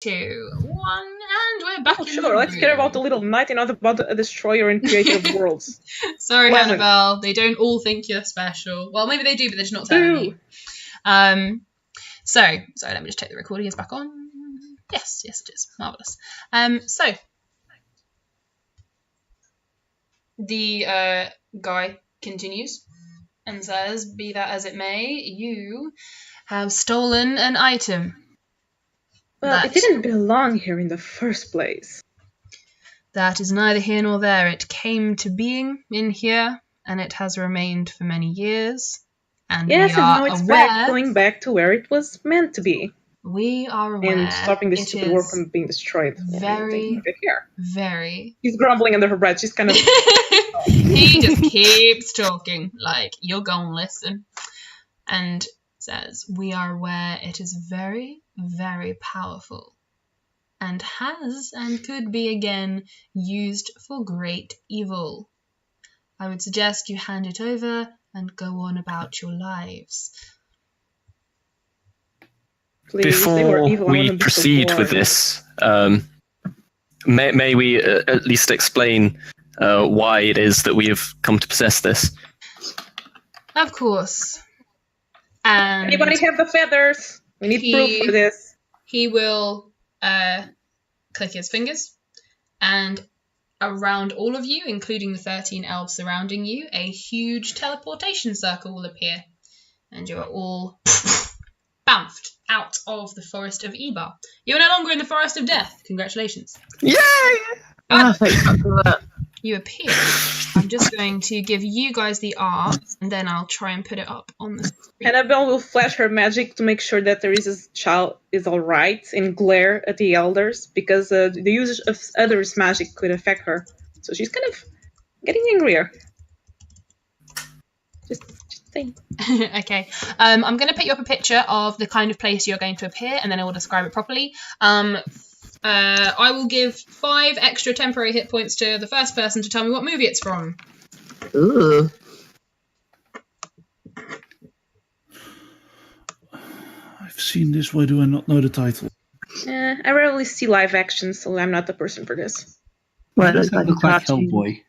2, 1, and we're back in Sure, the let's room. care about the little knight and not about a destroyer and creator of worlds. Sorry, 11. Annabelle, they don't all think you're special. Well, maybe they do, but they're just not telling you. So, sorry, let me just take the recording is back on. Yes, it is. Marvellous. So, the guy continues and says, be that as it may, you have stolen an item. Well, it didn't belong here in the first place. That is neither here nor there. It came to being in here, and it has remained for many years. And Yes, we are and now it's aware, going back to where it was meant to be. We are aware. And stopping this it stupid is war from being destroyed. Very, here. very. She's grumbling under her breath. She's kind of. He just keeps talking, like, you're gonna listen. And says, we are aware it is very, very powerful. And has and could be again used for great evil. I would suggest you hand it over and go on about your lives. Please, Before we proceed with this, may we at least explain why it is that we have come to possess this? Of course. And anybody have the feathers? We need proof for this. He will click his fingers, and around all of you, including the 13 elves surrounding you, a huge teleportation circle will appear, and you are all bounced out of the Forest of Ebar. You are no longer in the Forest of Death. Congratulations. Yay! You appear. I'm just going to give you guys the art, and then I'll try and put it up on the screen. Annabelle will flash her magic to make sure that Theresa's child is alright and glare at the elders, because the usage of others' magic could affect her. So she's kind of getting angrier. Just saying. Okay. I'm going to put you up a picture of the kind of place you're going to appear, and then I will describe it properly. I will give 5 extra temporary hit points to the first person to tell me what movie it's from. Ooh. I've seen this. Why do I not know the title? I rarely see live action, so I'm not the person for this. Well, It does look like Hellboy.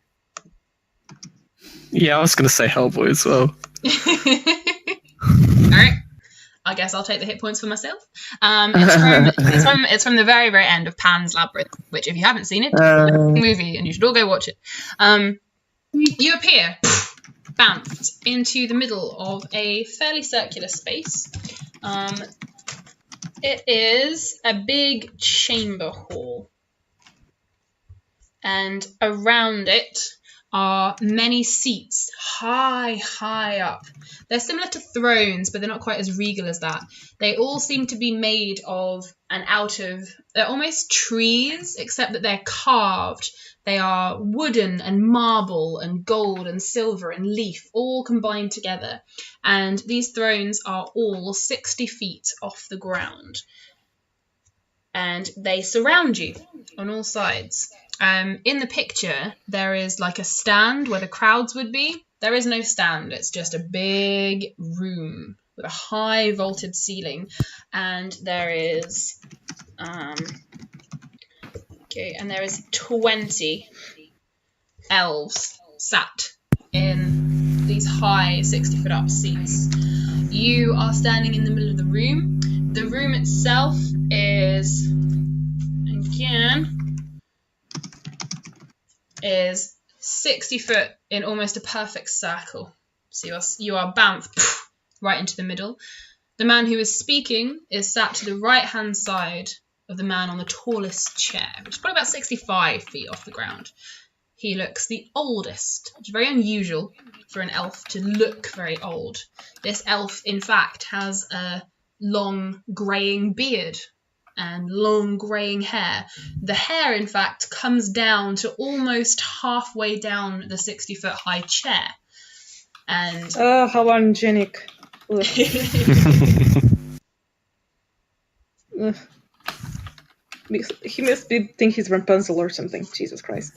Yeah, I was going to say Hellboy as well. Alright. I guess I'll take the hit points for myself. It's from the very, very end of Pan's Labyrinth, which, if you haven't seen it, it's a movie, and you should all go watch it. You appear, bounced into the middle of a fairly circular space. It is a big chamber hall, and around it are many seats high up. They're similar to thrones, but they're not quite as regal as that. They all seem to be made of and out of, they're almost trees, except that they're carved. They are wooden and marble and gold and silver and leaf, all combined together. And these thrones are all 60 feet off the ground. And they surround you on all sides. In the picture, there is like a stand where the crowds would be. There is no stand. It's just a big room with a high vaulted ceiling. And there is, there is 20 elves sat in these high 60-foot up seats. You are standing in the middle of the room. The room itself is, again, is 60 foot in almost a perfect circle. So you are bounced right into the middle. The man who is speaking is sat to the right-hand side of the man on the tallest chair, which is probably about 65 feet off the ground. He looks the oldest, which is very unusual for an elf to look very old. This elf, in fact, has a long greying beard and long greying hair. The hair, in fact, comes down to almost halfway down the 60-foot high chair. And oh, how angelic. Ugh. Ugh. He must think he's Rapunzel or something. Jesus Christ.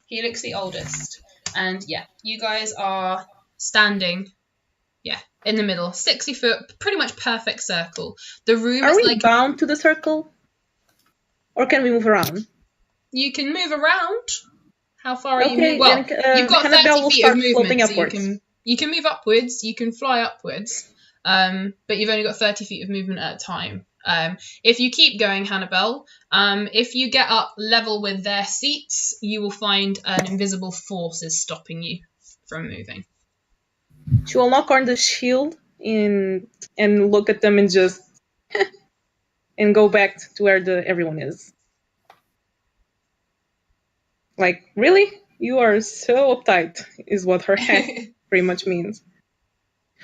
He looks the oldest. And yeah, you guys are standing Yeah, in the middle, 60 foot, pretty much perfect circle. The room Are is we like bound to the circle? Or can we move around? you can move around. How far are you Okay, moving? Well, then you've got Hannibal 30 will feet of start floating movement, so upwards. you can move upwards, you can fly upwards, but you've only got 30 feet of movement at a time. If you keep going, Hannibal, if you get up level with their seats, you will find an invisible force is stopping you from moving. She will knock on the shield and look at them and just and go back to where everyone is. Like, really? You are so uptight, is what her hat pretty much means.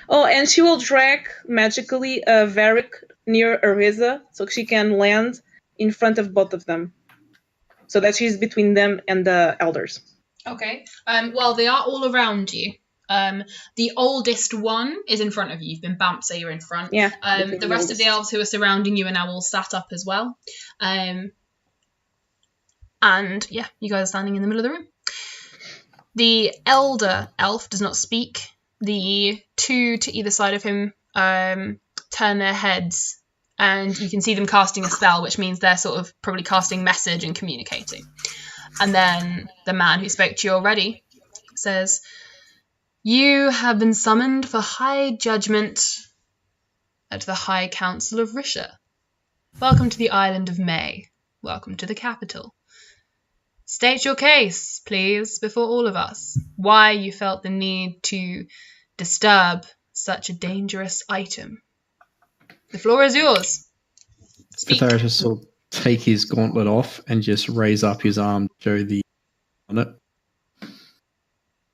Oh, and she will drag magically a Varric near Ariza so she can land in front of both of them. So that she's between them and the elders. Okay. Well, they are all around you. The oldest one is in front of you. You've been bumped, so you're in front. Yeah. The rest of the elves who are surrounding you are now all sat up as well. And yeah, you guys are standing in the middle of the room. The elder elf does not speak. The two to either side of him turn their heads, and you can see them casting a spell, which means they're sort of probably casting message and communicating. And then the man who spoke to you already says, "You have been summoned for high judgment at the High Council of Risha. Welcome to the island of May. Welcome to the capital. State your case, please, before all of us. Why you felt the need to disturb such a dangerous item. The floor is yours. Speak." Catheritus will take his gauntlet off and just raise up his arm to show the on it.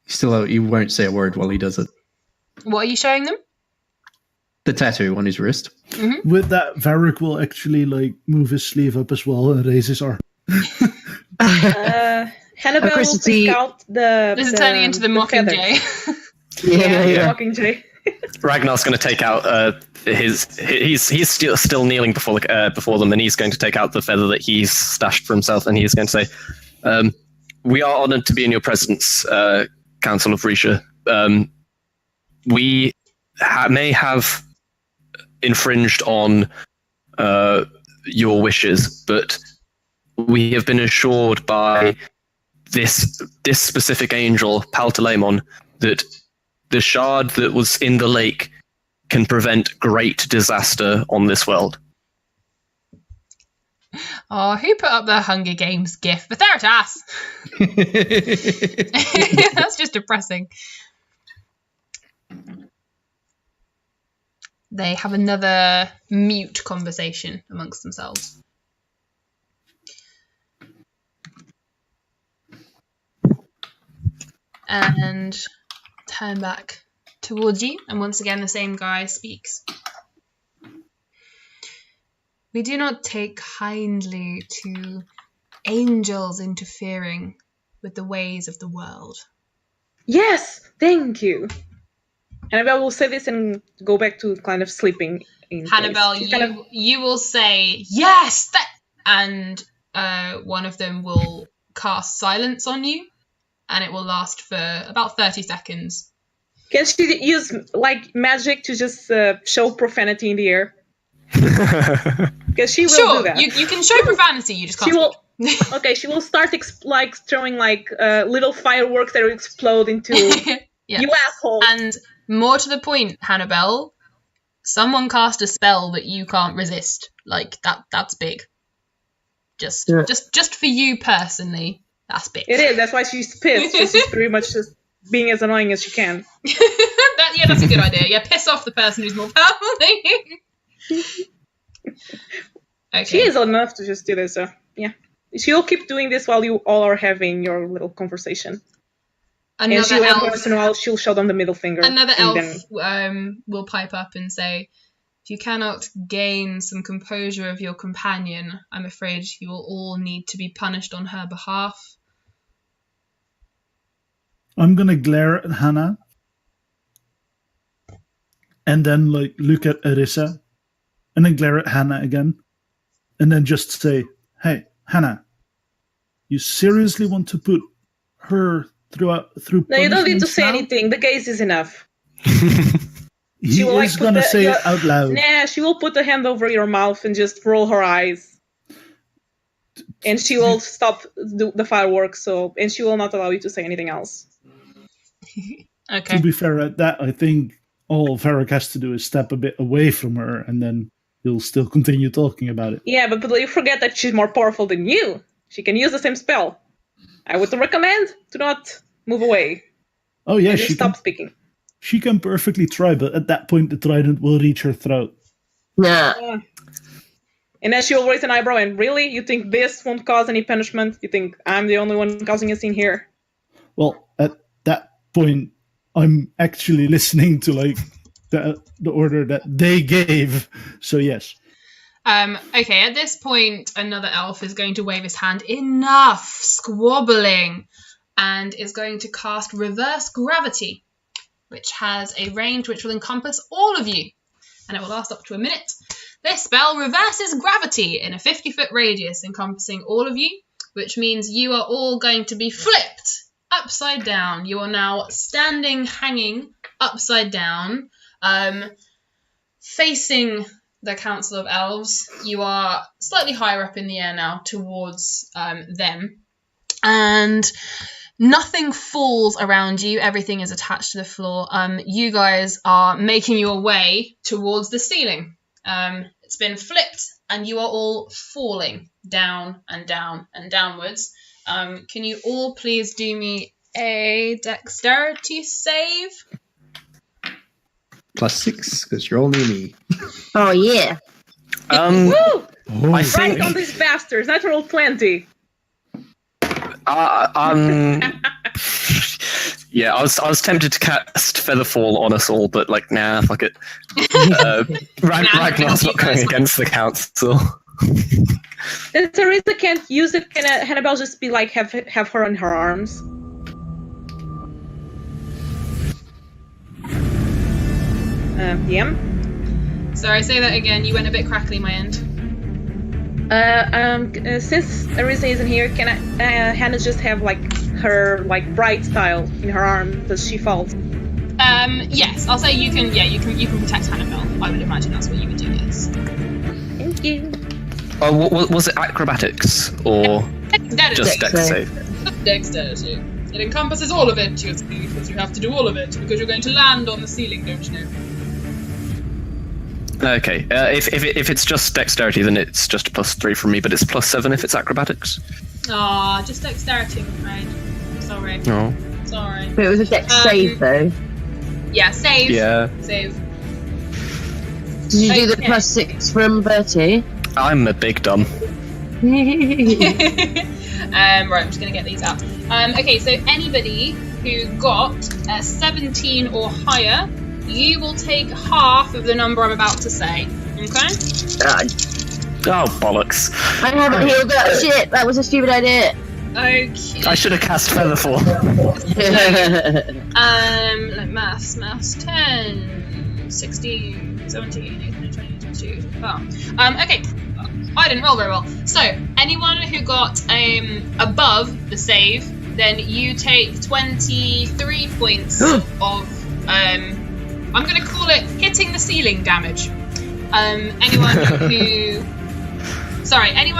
Still, he won't say a word while he does it. What are you showing them? The tattoo on his wrist. Mm-hmm. With that, Varric will actually like move his sleeve up as well and raise his arm. Hannibal will pick out the. This is turning into the Mockingjay. Yeah. Mockingjay. Ragnar's going to take out he's still kneeling before them, and he's going to take out the feather that he's stashed for himself, and he's going to say, "We are honoured to be in your presence, Council of Risha. We may have infringed on your wishes, but we have been assured by this specific angel, Paltalamon, that the shard that was in the lake can prevent great disaster on this world." Oh, who put up the Hunger Games gif? But there it is. That's just depressing. They have another mute conversation amongst themselves. And turn back towards you, and once again the same guy speaks. "We do not take kindly to angels interfering with the ways of the world." Yes, thank you. Hannibal will say this and go back to kind of sleeping. Hannibal, you will say, "Yes!" And one of them will cast silence on you, and it will last for about 30 seconds. Can she use like magic to just show profanity in the air? Because she will do that. You can show profanity, you just can't. She will. Okay, she will start throwing little fireworks that will explode into Yeah. you asshole. And more to the point, Hannibal, someone cast a spell that you can't resist. Like that's big. Just for you personally, that's big. It is. That's why she's pissed. She's pretty much just being as annoying as she can. That's a good idea. Yeah, piss off the person who's more powerful than you. Okay. She is old enough to just do this, so yeah. She'll keep doing this while you all are having your little conversation. Once in a while, she'll show them the middle finger. Another elf will pipe up and say, "If you cannot gain some composure of your companion, I'm afraid you will all need to be punished on her behalf." I'm gonna glare at Hannah, and then look at Arissa, and then glare at Hannah again, and then just say, "Hey, Hannah, you seriously want to put her through?" No, you don't need to say anything. The gaze is enough. He will, is gonna say it out loud. Nah, she will put the hand over your mouth and just roll her eyes. And she will stop the fireworks, and she will not allow you to say anything else. Okay. To be fair at that, I think all Varric has to do is step a bit away from her, and then he'll still continue talking about it. Yeah, but you forget that she's more powerful than you. She can use the same spell. I would recommend do not move away. Oh yeah, she stop speaking. She can perfectly try, but at that point the trident will reach her throat. Nah. And then she'll raise an eyebrow and, really? You think this won't cause any punishment? You think I'm the only one causing a scene here? Well, at that point, I'm actually listening to like the order that they gave. So yes. Okay, at this point, another elf is going to wave his hand. Enough squabbling! And is going to cast Reverse Gravity, which has a range which will encompass all of you. And it will last up to a minute. This spell reverses gravity in a 50-foot radius encompassing all of you, which means you are all going to be flipped upside down. You are now standing, hanging upside down, facing the Council of Elves. You are slightly higher up in the air now towards them. And nothing falls around you. Everything is attached to the floor. You guys are making your way towards the ceiling. It's been flipped and you are all falling down and down and downwards. Can you all please do me a dexterity save? +6, because you're all near me. Oh, yeah. Woo! I think... Right on these bastards. Natural 20. Yeah, I was tempted to cast Featherfall on us all, but like, nah, fuck it. Ragnar's not going against the council. Teresa can't use it. Can Hannibal just be like, have her in her arms? DM? Sorry, say that again. You went a bit crackly, my end. Since Teresa isn't here, can Hannah just have like her like bright style in her arm because she falls? Yes, I'll say you can. Yeah, you can protect Hannibal. I would imagine that's what you would do. Yes. Thank you. Oh, was it acrobatics or just dex save? Dexterity. It encompasses all of it, you see, because you have to do all of it because you're going to land on the ceiling, don't you know? Okay, if it's just dexterity, then it's just a +3 from me, but it's +7 if it's acrobatics. Ah, just dexterity, I'm afraid. I'm sorry. No. Sorry. But it was a dex save, though. Yeah, save. Yeah. Save. Did you do the +6 from Bertie? I'm a big dumb. Right, I'm just going to get these out. Okay, so anybody who got a 17 or higher, you will take half of the number I'm about to say. Okay? Oh, bollocks. I haven't healed that shit. That was a stupid idea. Okay. I should have cast Featherfall. Like maths. 10, 16, 17, 18, 20, 22. Oh. Okay. I didn't roll very well. So, anyone who got above the save, then you take 23 points of I'm going to call it hitting the ceiling damage. Anyone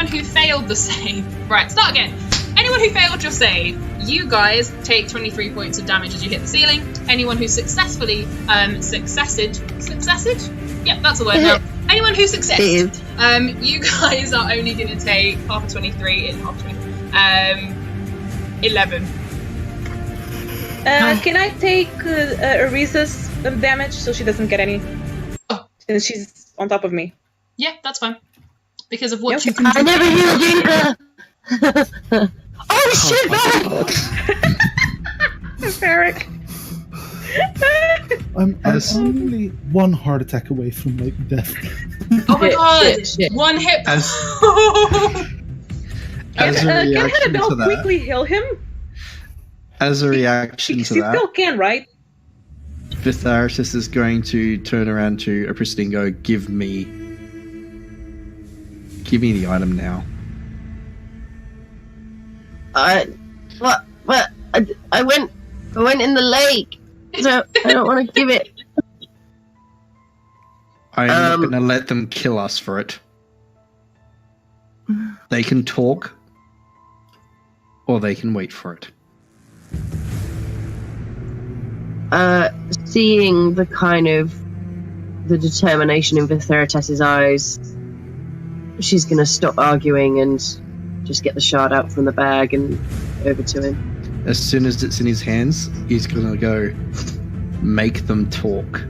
who failed the save. Right, start again. Anyone who failed your save, you guys take 23 points of damage as you hit the ceiling. Anyone who successfully successed? Yep, that's the word now. Anyone who successed, you guys are only going to take half of 23 in half of 11. Can I take Arisa's damage so she doesn't get any? Oh. Since she's on top of me. Yeah, that's fine. Because of what you can I do. never healed either! Oh shit, Varric. I'm only one heart attack away from like death. Oh my god! Shit. One hit. As a Can reaction Hannibal to that, quickly heal him? as a reaction She to that, still can, right? Vitharitis is going to turn around to Apricity and go, give me the item now. I went in the lake, so I don't want to give it. I'm not going to let them kill us for it. They can talk, or they can wait for it. Seeing the kind of the determination in Vitheritas's eyes, she's going to stop arguing and just get the shard out from the bag and over to him. As soon as it's in his hands, he's going to go, make them talk.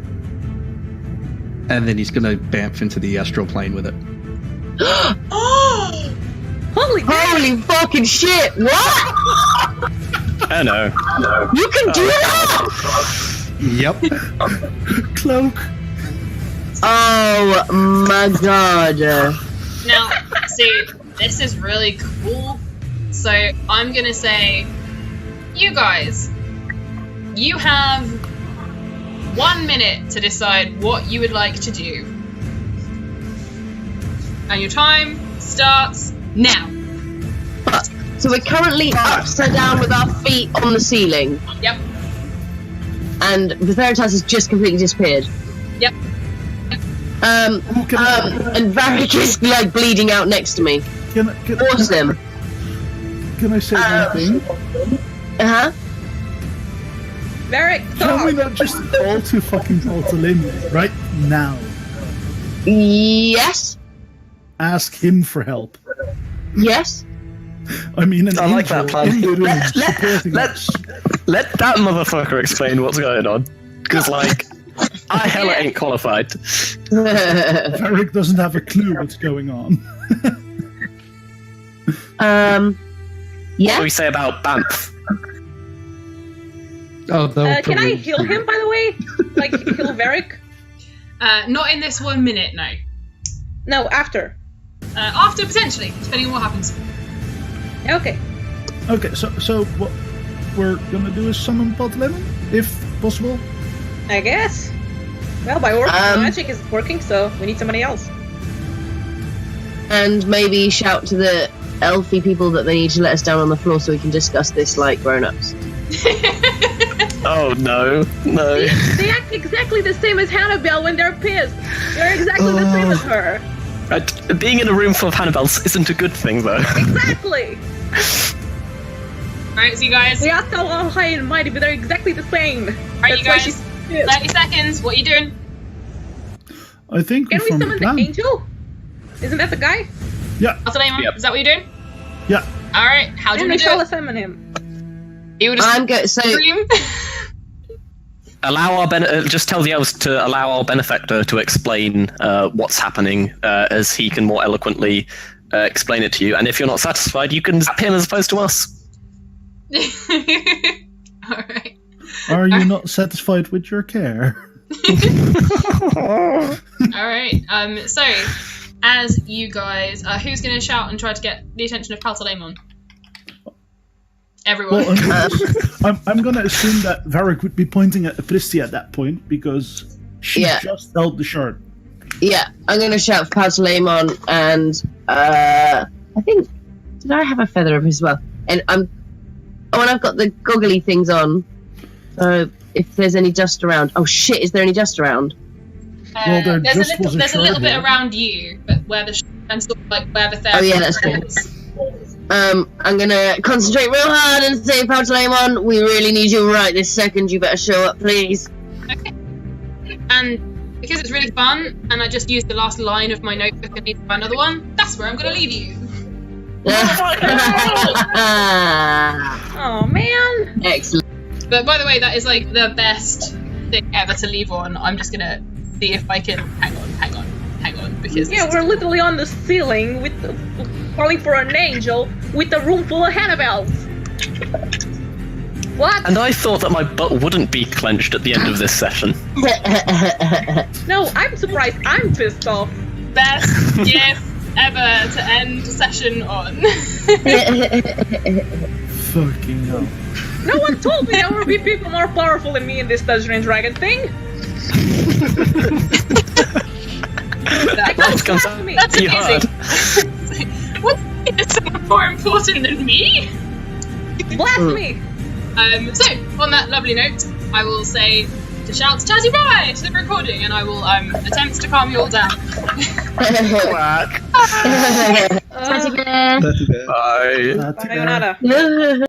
And then he's going to bamf into the astral plane with it. Oh! Holy fucking shit! What? I know. You can do that! Yep. Cloak. Oh my god. Now, see, this is really cool. So I'm gonna say, you guys, you have 1 minute to decide what you would like to do. And your time starts now. So we're currently upside down with our feet on the ceiling. Yep. And Vitheritas has just completely disappeared. Yep. And Varric is like bleeding out next to me. Awesome. Can I say one thing? Uh-huh. Varric, Can we stop! not just all to fucking Paltalamon right now? Yes. Ask him for help. Yes. I mean, an I like angel that plan. in the room supporting us. Let that motherfucker explain what's going on. Because, like, I hella ain't qualified. Varric doesn't have a clue what's going on. What Yeah. do we say about Banff? Oh, Can I heal him, by the way? Like, heal Varric? Not in this 1 minute, no. No, after. After, potentially, depending on what happens. Okay. Okay, so what we're gonna do is summon Paltalamon, if possible. I guess. Well, by order, magic is working, so we need somebody else. And maybe shout to the elfy people that they need to let us down on the floor so we can discuss this like grown-ups. Oh, no. They act exactly the same as Hannibal when they're pissed. They're exactly the same as her. Being in a room full of Hannibals isn't a good thing, though. Exactly. Alright, so you guys, They are so all high and mighty, but they're exactly the same. alright, you That's why guys, she's pissed. 30 seconds, what are you doing? I think Can we formed a summon the plan. angel? Isn't that the guy? Yeah, Paltalamon, Yep. is that what you're doing? yeah. Alright, how do you And we want to shall do it? summon him. You would I'm good. So scream? Allow our just tell the elves to allow our benefactor to explain what's happening, as he can more eloquently explain it to you. And if you're not satisfied, you can zap him as opposed to us. Alright. Are you not satisfied with your care? Alright, so, as you guys, who's going to shout and try to get the attention of Paltalamon? Everyone. Well, I'm gonna assume that Varric would be pointing at Apristi at that point because she just held the shard. yeah, I'm gonna shout for Paltalamon and I think did I have a feather of his as well? And and I've got the goggly things on. So if there's any dust around, oh shit, is there any dust around? Well, there there's just was a there's a shard little bit there. around you, but where the and sort of like where the Oh yeah, that's cool. I'm gonna concentrate real hard and say, Paltalamon, we really need you right this second. You better show up, please. Okay. And because it's really fun, and I just used the last line of my notebook and need to find another one, that's where I'm gonna leave you. Oh man. Excellent. But by the way, that is like the best thing ever to leave on. I'm just gonna see if I can hang on, because Yeah, we're literally on the ceiling with calling for an angel with a room full of Hannibals. What? And I thought that my butt wouldn't be clenched at the end of this session. No, I'm surprised. I'm pissed off. best gift ever to end session on. Fucking hell. No one told me there would be people more powerful than me in this Dungeons and Dragons thing. That comes Blast me. That's You amazing. What is someone more important than me? Blast me. So, on that lovely note, I will say to shout "Tatty Bye" to the recording, and I will attempt to calm you all down. Tatty bear. That's it. Bye. That's Sayonara.